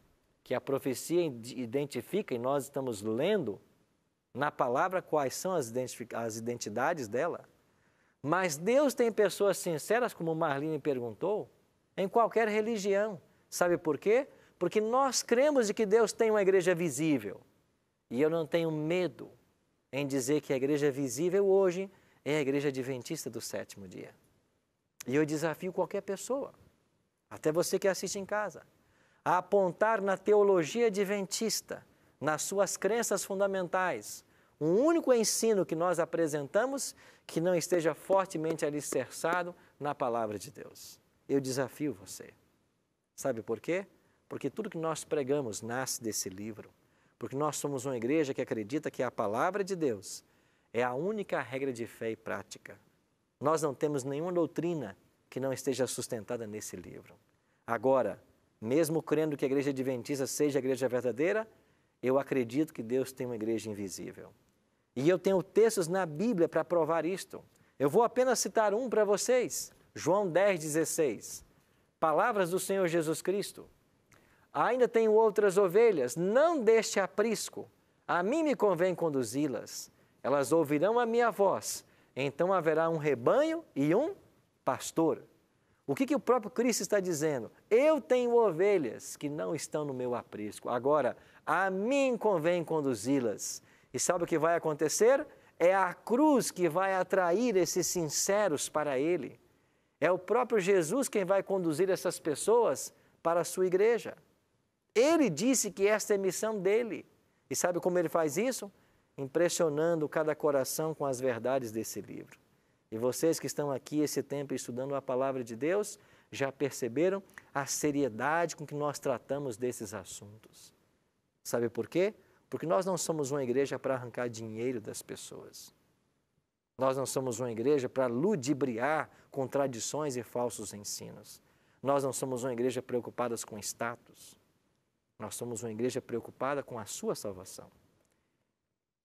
que a profecia identifica e nós estamos lendo na palavra quais são as identidades dela. Mas Deus tem pessoas sinceras, como Marlene perguntou, em qualquer religião. Sabe por quê? Porque nós cremos de que Deus tem uma igreja visível. E eu não tenho medo em dizer que a igreja visível hoje é a igreja adventista do sétimo dia. E eu desafio qualquer pessoa, até você que assiste em casa, a apontar na teologia adventista, nas suas crenças fundamentais, um único ensino que nós apresentamos que não esteja fortemente alicerçado na palavra de Deus. Eu desafio você. Sabe por quê? Porque tudo que nós pregamos nasce desse livro. Porque nós somos uma igreja que acredita que a palavra de Deus é a única regra de fé e prática. Nós não temos nenhuma doutrina que não esteja sustentada nesse livro. Agora, mesmo crendo que a igreja adventista seja a igreja verdadeira, eu acredito que Deus tem uma igreja invisível. E eu tenho textos na Bíblia para provar isto. Eu vou apenas citar um para vocês. João 10, 16. Palavras do Senhor Jesus Cristo. Ainda tenho outras ovelhas, não deste aprisco. A mim me convém conduzi-las. Elas ouvirão a minha voz. Então haverá um rebanho e um pastor. O que o próprio Cristo está dizendo? Eu tenho ovelhas que não estão no meu aprisco. Agora, a mim convém conduzi-las. E sabe o que vai acontecer? É a cruz que vai atrair esses sinceros para Ele. É o próprio Jesus quem vai conduzir essas pessoas para a sua igreja. Ele disse que esta é a missão dele. E sabe como ele faz isso? Impressionando cada coração com as verdades desse livro. E vocês que estão aqui esse tempo estudando a palavra de Deus, já perceberam a seriedade com que nós tratamos desses assuntos. Sabe por quê? Porque nós não somos uma igreja para arrancar dinheiro das pessoas. Nós não somos uma igreja para ludibriar com tradições e falsos ensinos. Nós não somos uma igreja preocupada com status. Nós somos uma igreja preocupada com a sua salvação.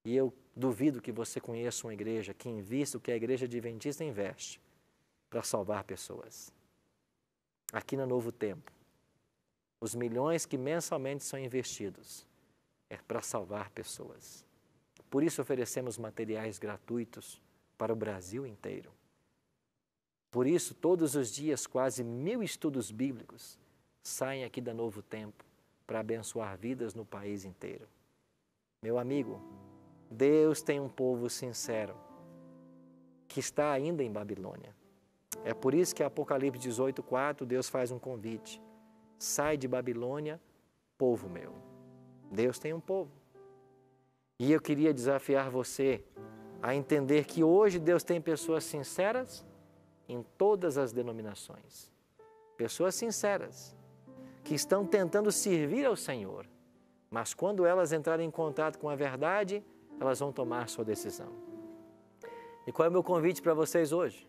E eu duvido que você conheça uma igreja que invista o que a igreja adventista investe para salvar pessoas. Aqui no Novo Tempo, os milhões que mensalmente são investidos é para salvar pessoas. Por isso oferecemos materiais gratuitos para o Brasil inteiro. Por isso, todos os dias, quase 1000 estudos bíblicos saem aqui da Novo Tempo para abençoar vidas no país inteiro. Meu amigo, Deus tem um povo sincero que está ainda em Babilônia. É por isso que Apocalipse 18:4, Deus faz um convite. Sai de Babilônia, povo meu. Deus tem um povo. E eu queria desafiar você a entender que hoje Deus tem pessoas sinceras em todas as denominações. Pessoas sinceras, que estão tentando servir ao Senhor, mas quando elas entrarem em contato com a verdade, elas vão tomar sua decisão. E qual é o meu convite para vocês hoje?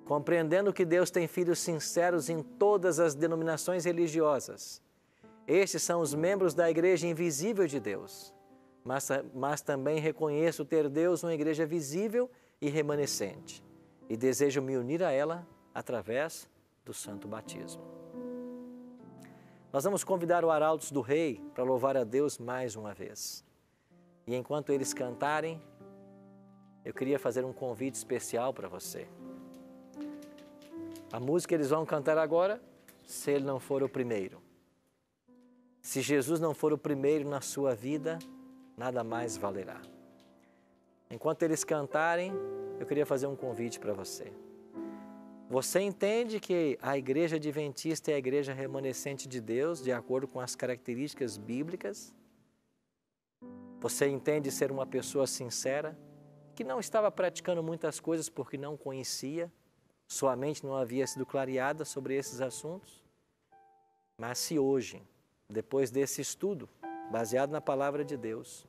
Compreendendo que Deus tem filhos sinceros em todas as denominações religiosas. Estes são os membros da igreja invisível de Deus, mas também reconheço ter Deus uma igreja visível e remanescente, e desejo me unir a ela através do santo batismo. Nós vamos convidar o Arautos do Rei para louvar a Deus mais uma vez. E enquanto eles cantarem, eu queria fazer um convite especial para você. A música que eles vão cantar agora, Se Ele Não For o Primeiro. Se Jesus não for o primeiro na sua vida, nada mais valerá. Enquanto eles cantarem, eu queria fazer um convite para você. Você entende que a igreja adventista é a igreja remanescente de Deus, de acordo com as características bíblicas? Você entende ser uma pessoa sincera, que não estava praticando muitas coisas porque não conhecia, sua mente não havia sido clareada sobre esses assuntos? Mas se hoje, depois desse estudo, baseado na palavra de Deus,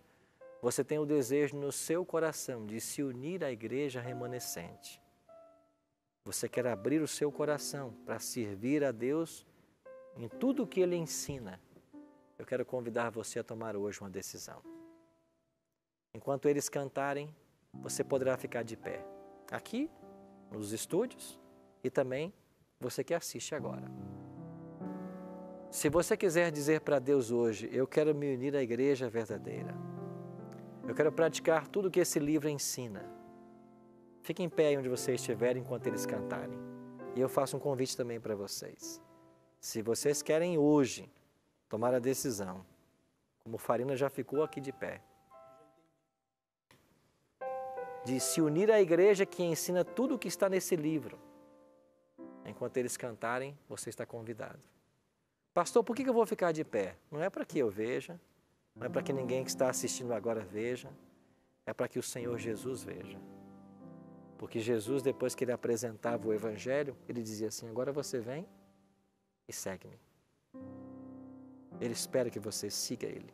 você tem o desejo no seu coração de se unir à igreja remanescente, você quer abrir o seu coração para servir a Deus em tudo o que Ele ensina, eu quero convidar você a tomar hoje uma decisão. Enquanto eles cantarem, você poderá ficar de pé, aqui nos estúdios e também você que assiste agora. Se você quiser dizer para Deus hoje, eu quero me unir à igreja verdadeira, eu quero praticar tudo o que esse livro ensina, fique em pé onde você estiver enquanto eles cantarem. E eu faço um convite também para vocês. Se vocês querem hoje tomar a decisão, como Farina já ficou aqui de pé, de se unir à igreja que ensina tudo o que está nesse livro, enquanto eles cantarem, você está convidado. Pastor, por que eu vou ficar de pé? Não é para que eu veja, não é para que ninguém que está assistindo agora veja, é para que o Senhor Jesus veja. Porque Jesus, depois que Ele apresentava o Evangelho, Ele dizia assim, agora você vem e segue-me. Ele espera que você siga Ele.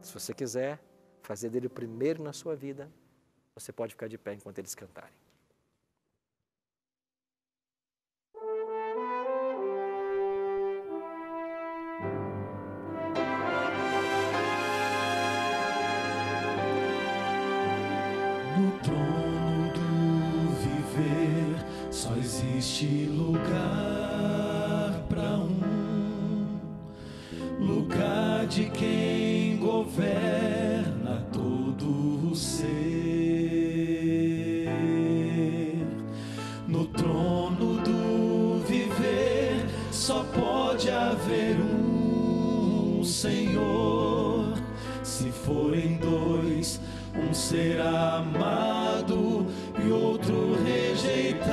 Se você quiser fazer dele o primeiro na sua vida, você pode ficar de pé enquanto eles cantarem. No trono do viver só existe lugar para lugar de quem governa todo o ser. No trono do viver só pode haver um Senhor. Se forem dois, um será amado e outro rejeitado.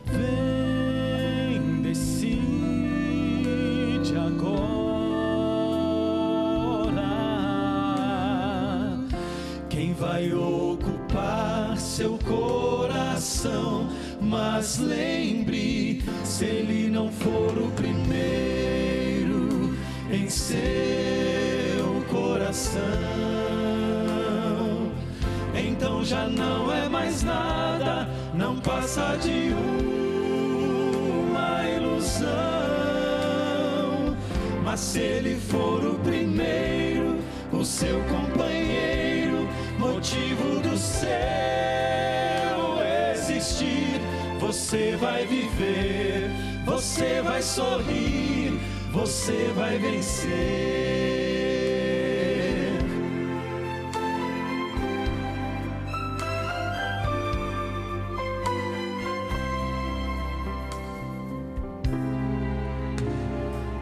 Vem, decide agora quem vai ocupar seu coração. Mas lembre, se ele não for o primeiro em seu coração, então já não é mais nada, não passa de uma ilusão. Mas se ele for o primeiro, o seu companheiro, motivo do seu existir, você vai viver, você vai sorrir, você vai vencer.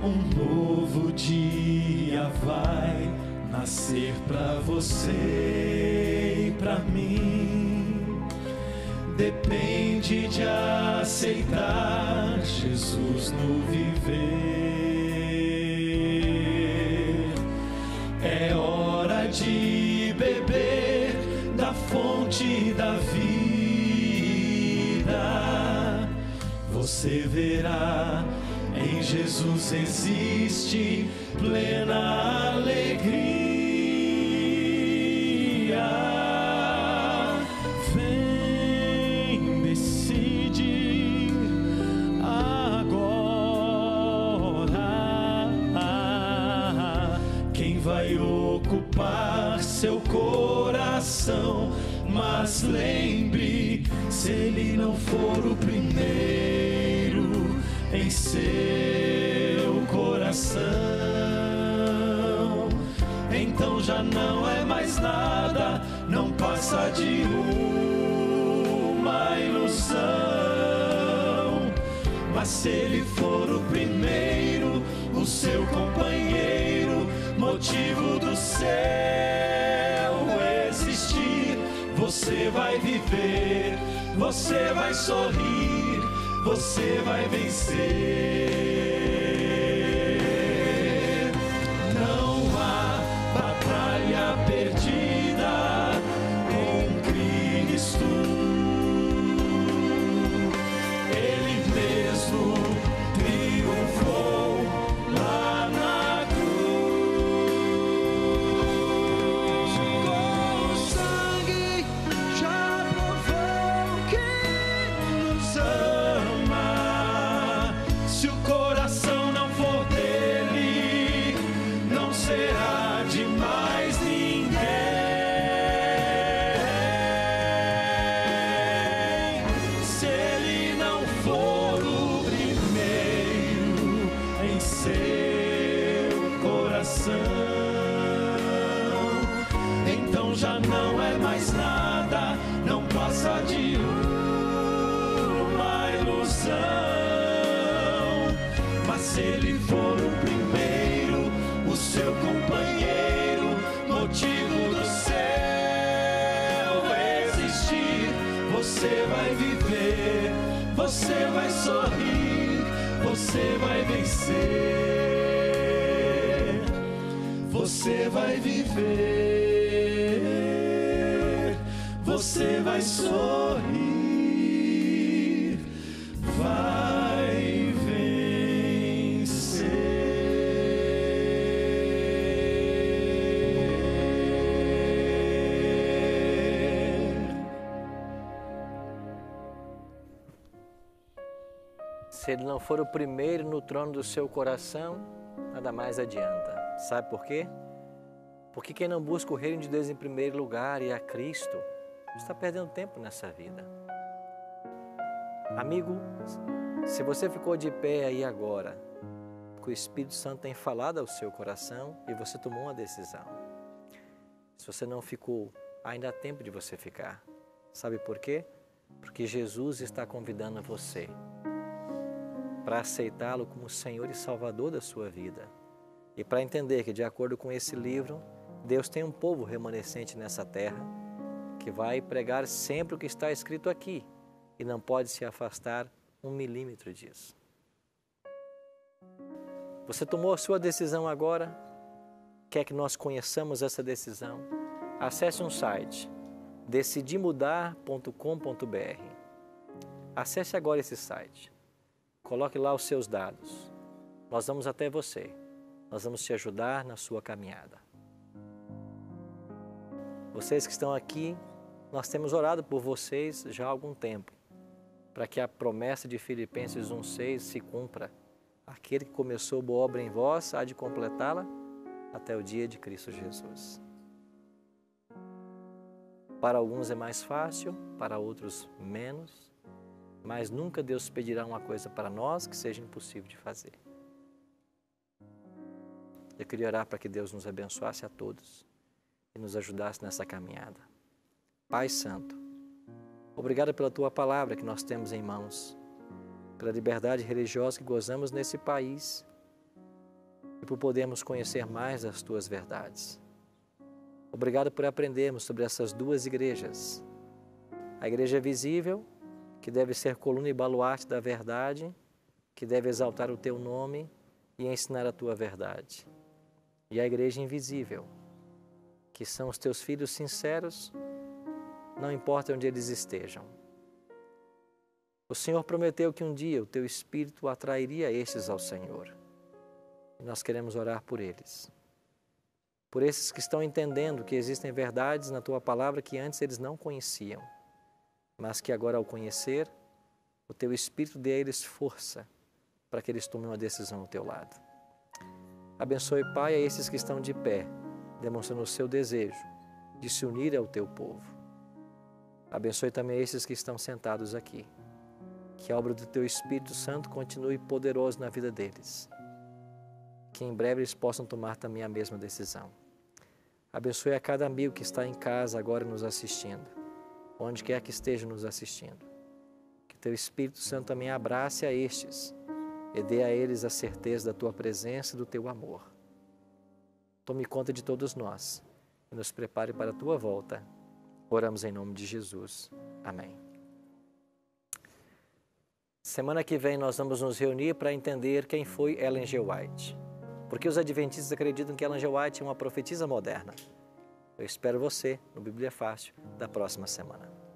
Um novo dia vai nascer pra você e pra mim. Depende de aceitar Jesus no viver. É hora de beber da fonte da vida. Você verá, em Jesus existe plena alegria. Vem, decide agora quem vai ocupar seu coração. Mas lembre, se ele não for o primeiro em seu coração, então já não é mais nada, não passa de uma ilusão. Mas se ele for o primeiro, o seu companheiro, motivo do céu existir, você vai viver, você vai sorrir, você vai vencer. Não há batalha perdida com Cristo. Ele mesmo triunfou lá na cruz. Com o sangue já provou que nos ama. Se o coração não for dele, não será de mais ninguém. Se ele não for o primeiro em seu coração, então já não é mais nada, não passa de uma ilusão. Mas se ele for o primeiro, o seu companheiro, motivo do céu existir, você vai viver, você vai sorrir, você vai vencer, você vai viver, você vai sorrir, vai vencer. Se ele não for o primeiro no trono do seu coração, nada mais adianta. Sabe por quê? Porque quem não busca o reino de Deus em primeiro lugar e a Cristo, está perdendo tempo nessa vida. Amigo, se você ficou de pé aí agora, porque o Espírito Santo tem falado ao seu coração e você tomou uma decisão. Se você não ficou, ainda há tempo de você ficar. Sabe por quê? Porque Jesus está convidando você para aceitá-lo como Senhor e Salvador da sua vida. E para entender que, de acordo com esse livro, Deus tem um povo remanescente nessa terra que vai pregar sempre o que está escrito aqui e não pode se afastar 1 milímetro disso. Você tomou a sua decisão agora? Quer que nós conheçamos essa decisão? Acesse um site, decidimudar.com.br. Acesse agora esse site. Coloque lá os seus dados. Nós vamos até você. Nós vamos te ajudar na sua caminhada. Vocês que estão aqui, nós temos orado por vocês já há algum tempo, para que a promessa de Filipenses 1,6 se cumpra. Aquele que começou boa obra em vós, há de completá-la até o dia de Cristo Jesus. Para alguns é mais fácil, para outros menos, mas nunca Deus pedirá uma coisa para nós que seja impossível de fazer. Eu queria orar para que Deus nos abençoasse a todos e nos ajudasse nessa caminhada. Pai Santo, obrigado pela Tua palavra que nós temos em mãos, pela liberdade religiosa que gozamos nesse país e por podermos conhecer mais das Tuas verdades. Obrigado por aprendermos sobre essas duas igrejas. A igreja visível, que deve ser coluna e baluarte da verdade, que deve exaltar o Teu nome e ensinar a Tua verdade. e a igreja invisível, que são os teus filhos sinceros, não importa onde eles estejam. O Senhor prometeu que um dia o teu Espírito atrairia estes ao Senhor. E nós queremos orar por eles. Por esses que estão entendendo que existem verdades na tua palavra que antes eles não conheciam, mas que agora, ao conhecer, o teu Espírito dê a eles força para que eles tomem uma decisão ao teu lado. Abençoe, Pai, a esses que estão de pé, demonstrando o seu desejo de se unir ao teu povo. Abençoe também esses que estão sentados aqui. Que a obra do teu Espírito Santo continue poderosa na vida deles. Que em breve eles possam tomar também a mesma decisão. Abençoe a cada amigo que está em casa agora nos assistindo, onde quer que esteja nos assistindo. Que teu Espírito Santo também abrace a estes e dê a eles a certeza da tua presença e do teu amor. Tome conta de todos nós e nos prepare para a tua volta. Oramos em nome de Jesus. Amém. Semana que vem nós vamos nos reunir para entender quem foi Ellen G. White. Porque os adventistas acreditam que Ellen G. White é uma profetisa moderna. Eu espero você no Bíblia Fácil da próxima semana.